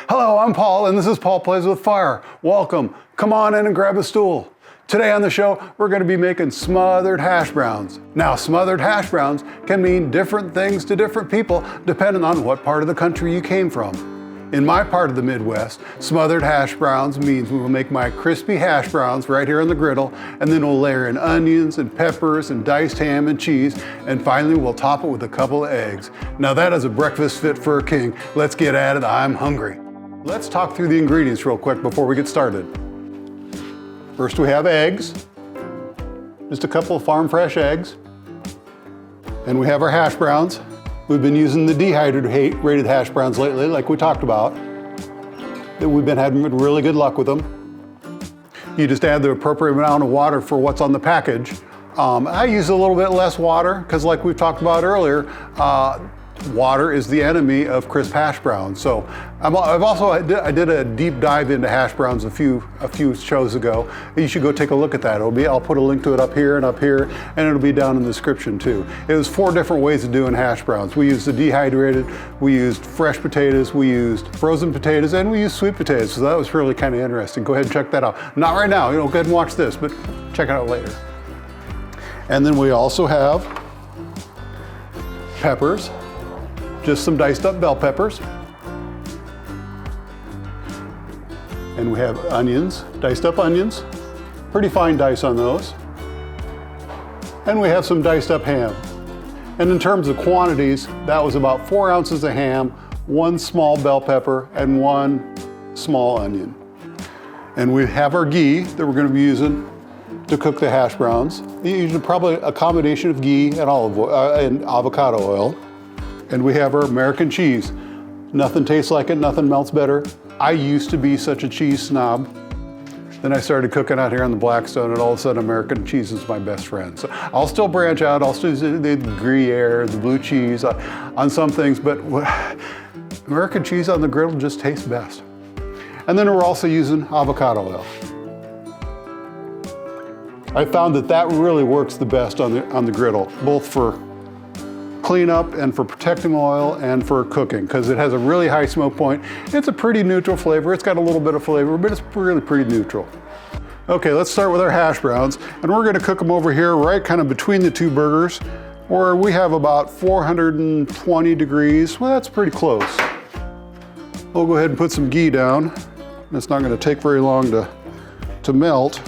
Hello, I'm Paul, and this is Paul Plays with Fire. Welcome. Come on in and grab a stool. Today on the show, we're going to be making smothered hash browns. Now, smothered hash browns can mean different things to different people depending on what part of the country you came from. In my part of the Midwest, smothered hash browns means we will make my crispy hash browns right here on the griddle, and then we'll layer in onions and peppers and diced ham and cheese, and finally we'll top it with a couple of eggs. Now that is a breakfast fit for a king. Let's get at it, I'm hungry. Let's talk through the ingredients real quick before we get started. First we have eggs, just a couple of farm fresh eggs. And we have our hash browns. We've been using the dehydrated hash browns lately, like we talked about. We've been having really good luck with them. You just add the appropriate amount of water for what's on the package. I use a little bit less water because like we've talked about earlier, water is the enemy of crisp hash browns. So I did a deep dive into hash browns a few shows ago. You should go take a look at that. I'll put a link to it up here, and it'll be down in the description too. It was 4 different ways of doing hash browns. We used the dehydrated, we used fresh potatoes, we used frozen potatoes, and we used sweet potatoes. So that was really kind of interesting. Go ahead and check that out. Not right now, go ahead and watch this, but check it out later. And then we also have peppers. Just some diced up bell peppers. And we have onions, diced up onions, pretty fine dice on those. And we have some diced up ham. And in terms of quantities, that was about 4 ounces of ham, 1 small bell pepper, and 1 small onion. And we have our ghee that we're going to be using to cook the hash browns. Usually probably a combination of ghee and olive oil and avocado oil. And we have our American cheese. Nothing tastes like it, nothing melts better. I used to be such a cheese snob. Then I started cooking out here on the Blackstone, and all of a sudden American cheese is my best friend. So I'll still branch out, I'll still use the Gruyere, the blue cheese on some things, but American cheese on the griddle just tastes best. And then we're also using avocado oil. I found that really works the best on the griddle, both for cleanup and for protecting oil and for cooking, because it has a really high smoke point. It's a pretty neutral flavor. It's got a little bit of flavor, but it's really pretty neutral. Okay, let's start with our hash browns, and we're gonna cook them over here right kind of between the 2 burgers, where we have about 420 degrees. Well, that's pretty close. We'll go ahead and put some ghee down. It's not gonna take very long to melt.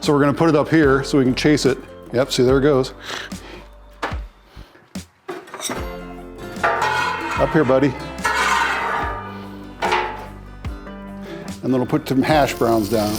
So we're gonna put it up here so we can chase it. Yep, see, there it goes. Up here, buddy. And then we'll put some hash browns down.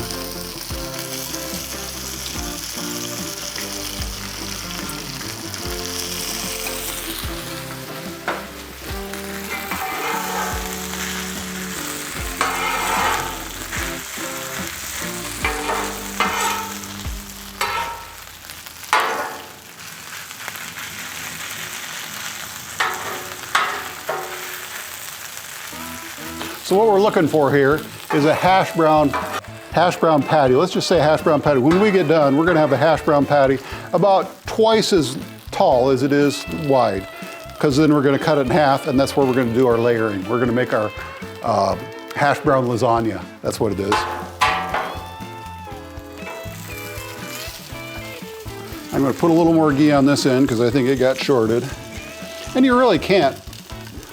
So what we're looking for here is a hash brown patty. Let's just say a hash brown patty. When we get done, we're gonna have a hash brown patty about twice as tall as it is wide, because then we're gonna cut it in half, and that's where we're gonna do our layering. We're gonna make our hash brown lasagna. That's what it is. I'm gonna put a little more ghee on this end because I think it got shorted. And you really can't.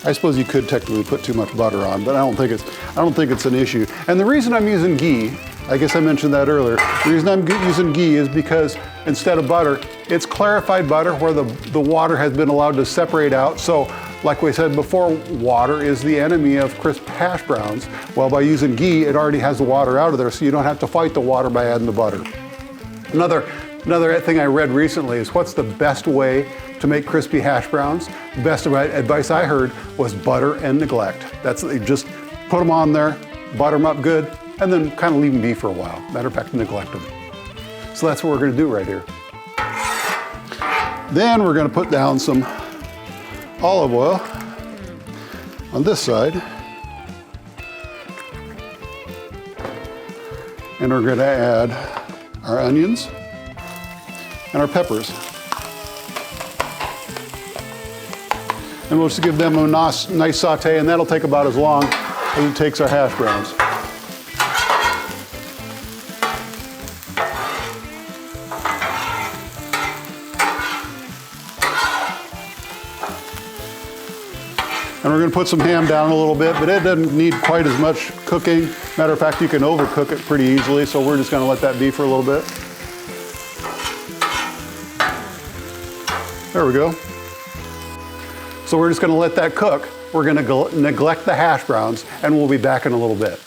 I suppose you could technically put too much butter on, but I don't think it's an issue. And the reason I'm using ghee, I guess I mentioned that earlier, the reason I'm using ghee is because instead of butter, it's clarified butter where the water has been allowed to separate out. So like we said before, water is the enemy of crisp hash browns. Well, by using ghee, it already has the water out of there, so you don't have to fight the water by adding the butter. Another thing I read recently is what's the best way to make crispy hash browns? The best advice I heard was butter and neglect. That's, just put them on there, butter them up good, and then kind of leave them be for a while. Matter of fact, neglect them. So that's what we're gonna do right here. Then we're gonna put down some olive oil on this side. And we're gonna add our onions and our peppers. And we'll just give them a nice saute, and that'll take about as long as it takes our hash browns. And we're going to put some ham down a little bit, but it doesn't need quite as much cooking. Matter of fact, you can overcook it pretty easily, so we're just going to let that be for a little bit. There we go. So we're just going to let that cook. We're going to neglect the hash browns, and we'll be back in a little bit.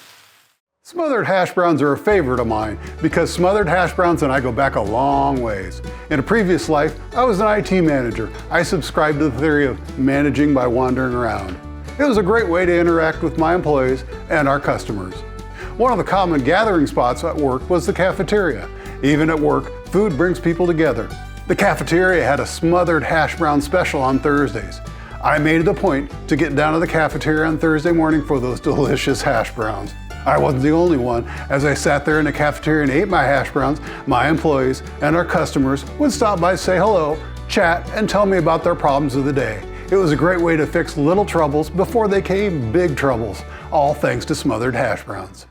Smothered hash browns are a favorite of mine because smothered hash browns and I go back a long ways. In a previous life, I was an IT manager. I subscribed to the theory of managing by wandering around. It was a great way to interact with my employees and our customers. One of the common gathering spots at work was the cafeteria. Even at work, food brings people together. The cafeteria had a smothered hash brown special on Thursdays. I made it a point to get down to the cafeteria on Thursday morning for those delicious hash browns. I wasn't the only one. As I sat there in the cafeteria and ate my hash browns, my employees and our customers would stop by, say hello, chat, and tell me about their problems of the day. It was a great way to fix little troubles before they came big troubles, all thanks to smothered hash browns.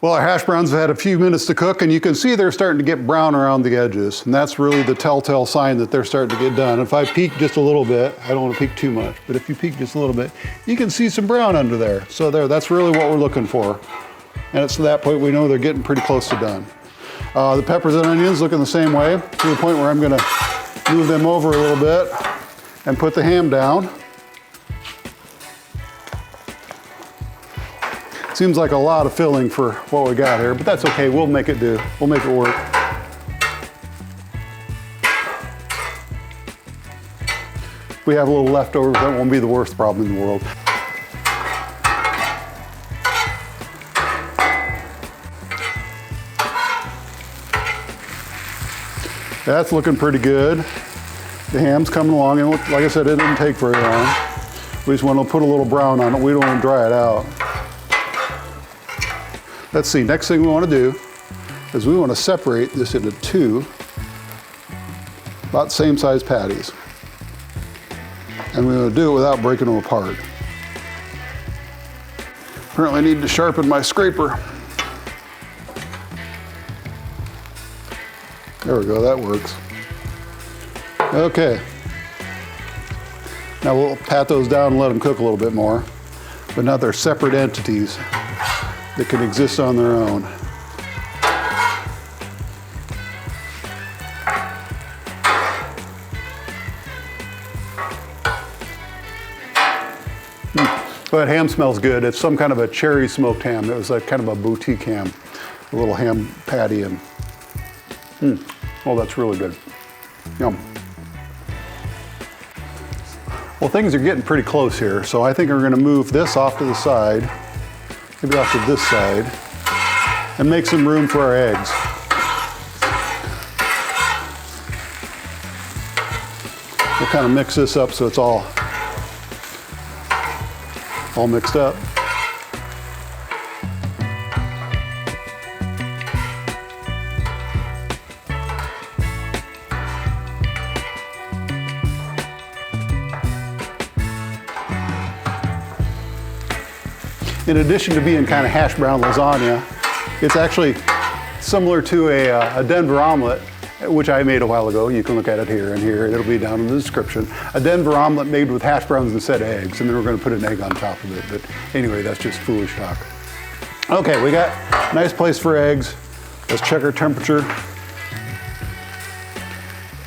Well, our hash browns have had a few minutes to cook, and you can see they're starting to get brown around the edges, and that's really the telltale sign that they're starting to get done. If I peek just a little bit, I don't want to peek too much, but if you peek just a little bit, you can see some brown under there. So there, that's really what we're looking for. And it's to that point we know they're getting pretty close to done. The peppers and onions looking the same way, to the point where I'm going to move them over a little bit and put the ham down. Seems like a lot of filling for what we got here, but that's okay. We'll make it do. We'll make it work. If we have a little leftovers, that won't be the worst problem in the world. That's looking pretty good. The ham's coming along, and like I said, it didn't take very long. We just want to put a little brown on it. We don't want to dry it out. Let's see, next thing we want to do is we want to separate this into two about same size patties. And we're going to do it without breaking them apart. Apparently I need to sharpen my scraper. There we go, that works. Okay. Now we'll pat those down and let them cook a little bit more. But now they're separate entities that can exist on their own. Well, that ham smells good. It's some kind of a cherry smoked ham. It was like kind of a boutique ham, a little ham patty, and oh, that's really good. Yum. Well, things are getting pretty close here, so I think we're going to move this off to the side. Maybe off to this side, and make some room for our eggs. We'll kind of mix this up so it's all mixed up. In addition to being kind of hash brown lasagna, it's actually similar to a Denver omelet, which I made a while ago. You can look at it here and here. It'll be down in the description. A Denver omelet made with hash browns instead of eggs, and then we're going to put an egg on top of it. But anyway, that's just foolish talk. Okay, we got a nice place for eggs. Let's check our temperature.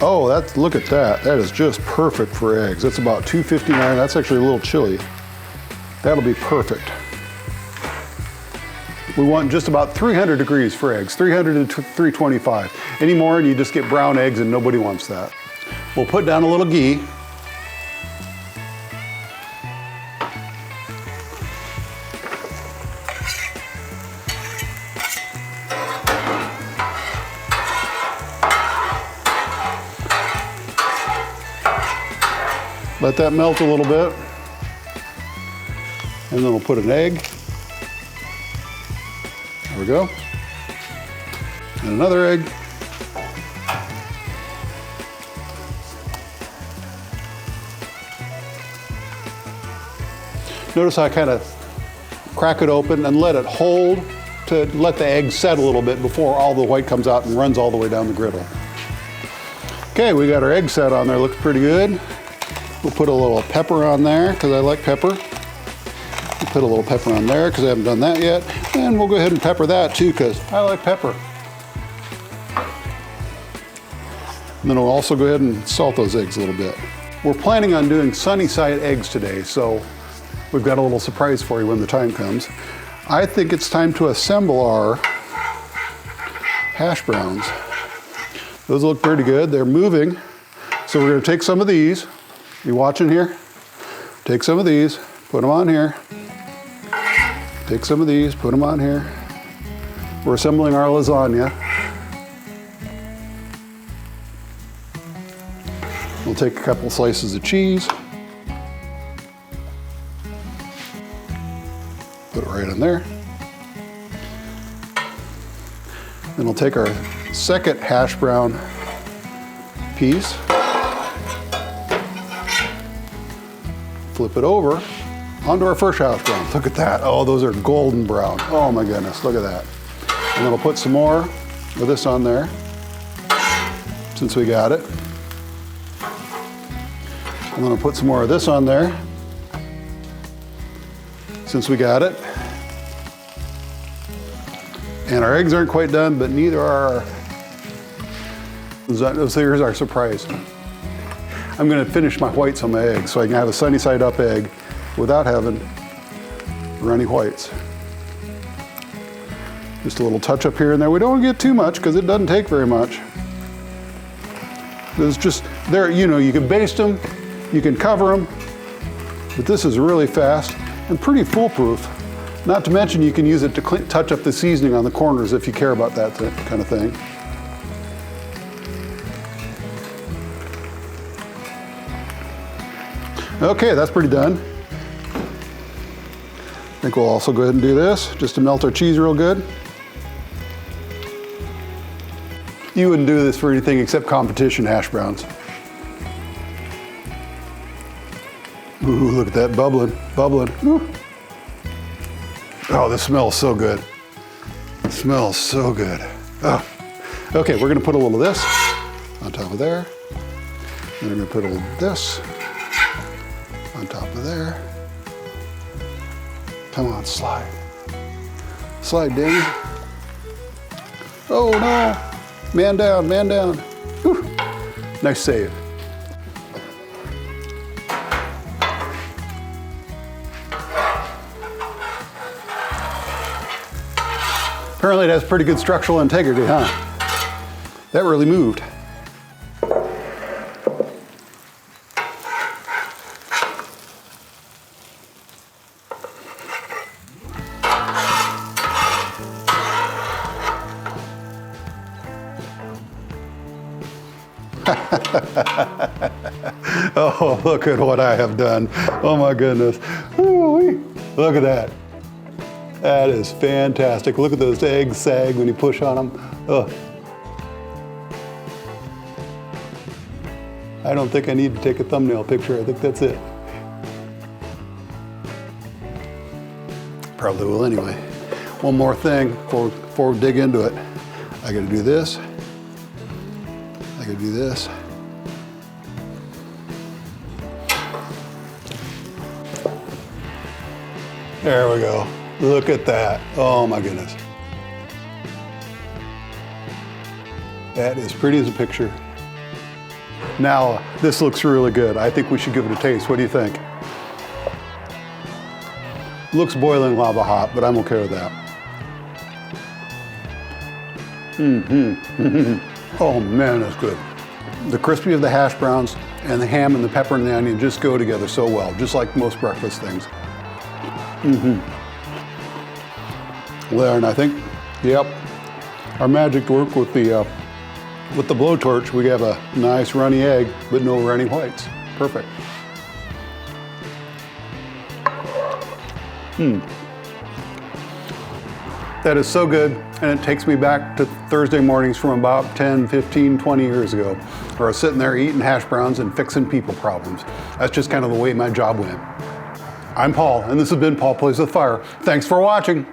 Oh, look at that. That is just perfect for eggs. That's about 259. That's actually a little chilly. That'll be perfect. We want just about 300 degrees for eggs, 300 to 325. Any more and you just get brown eggs, and nobody wants that. We'll put down a little ghee. Let that melt a little bit. And then we'll put an egg. There we go. And another egg. Notice I kind of crack it open and let it hold to let the egg set a little bit before all the white comes out and runs all the way down the griddle. Okay, we got our egg set on there, looks pretty good. We'll put a little pepper on there because I like pepper. We'll put a little pepper on there because I haven't done that yet. And we'll go ahead and pepper that too because I like pepper. And then we'll also go ahead and salt those eggs a little bit. We're planning on doing sunny side eggs today, so we've got a little surprise for you when the time comes. I think it's time to assemble our hash browns. Those look pretty good, they're moving. So we're gonna take some of these. You watching here? Take some of these, put them on here. Take some of these, put them on here. We're assembling our lasagna. We'll take a couple slices of cheese. Put it right in there. Then we'll take our second hash brown piece. Flip it over onto our first hash brown. Look at that. Oh, those are golden brown. Oh my goodness, look at that. And then we'll put some more of this on there, since we got it. I'm gonna put some more of this on there, since we got it. And our eggs aren't quite done, but neither are our, so here's our surprise. I'm gonna finish my whites on my eggs so I can have a sunny side up egg without having runny whites. Just a little touch up here and there. We don't want to get too much because it doesn't take very much. There's just, there, you know, you can baste them, you can cover them, but this is really fast and pretty foolproof. Not to mention you can use it to touch up the seasoning on the corners if you care about that kind of thing. Okay, that's pretty done. I think we'll also go ahead and do this just to melt our cheese real good. You wouldn't do this for anything except competition hash browns. Ooh, look at that, bubbling, bubbling. Ooh. Oh, this smells so good. It smells so good. Oh. Okay, we're gonna put a little of this on top of there. Then we're gonna put a little of this on top of there. Come on, slide. Slide, Danny. Oh no, man down, man down. Whew. Nice save. Apparently it has pretty good structural integrity, huh? That really moved. Oh, look at what I have done. Oh my goodness. Ooh-wee. Look at that. That is fantastic. Look at those eggs sag when you push on them. Oh. I don't think I need to take a thumbnail picture. I think that's it. Probably will anyway. One more thing before we dig into it. I gotta do this. I gotta do this. There we go. Look at that. Oh my goodness. That is pretty as a picture. Now, this looks really good. I think we should give it a taste. What do you think? Looks boiling lava hot, but I'm okay with that. Oh man, that's good. The crispy of the hash browns and the ham and the pepper and the onion just go together so well, just like most breakfast things. There, and I think, yep, our magic worked with the blowtorch. We have a nice runny egg, but no runny whites. Perfect. That is so good, and it takes me back to Thursday mornings from about 10, 15, 20 years ago, where I was sitting there eating hash browns and fixing people problems. That's just kind of the way my job went. I'm Paul, and this has been Paul Plays with Fire. Thanks for watching.